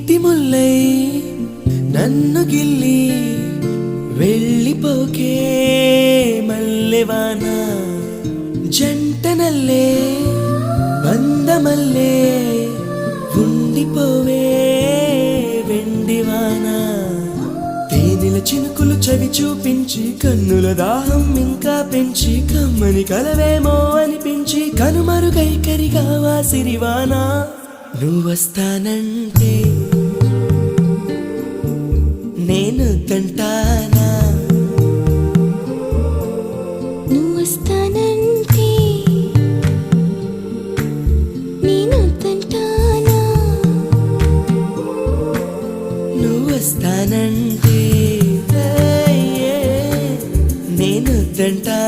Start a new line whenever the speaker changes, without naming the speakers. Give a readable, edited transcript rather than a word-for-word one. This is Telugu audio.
నీటి ముల్లై నన్ను గిల్లి వెళ్ళిపోకే మల్లెవాన జంటనల్లే బందమల్లే ఉండిపోవే వెండివాన తేనెల చినుకులు చవి చూపించి కన్నుల దాహం ఇంకా పెంచి కమ్మని కలవేమో అనిపించి కనుమరుగైకరిగావా సిరివాన నువ్వొస్తానంటే నేను తంటానా
నువ్వొస్తానంటే నేను తంటానా
నువ్వొస్తానంటే నేను తంటానా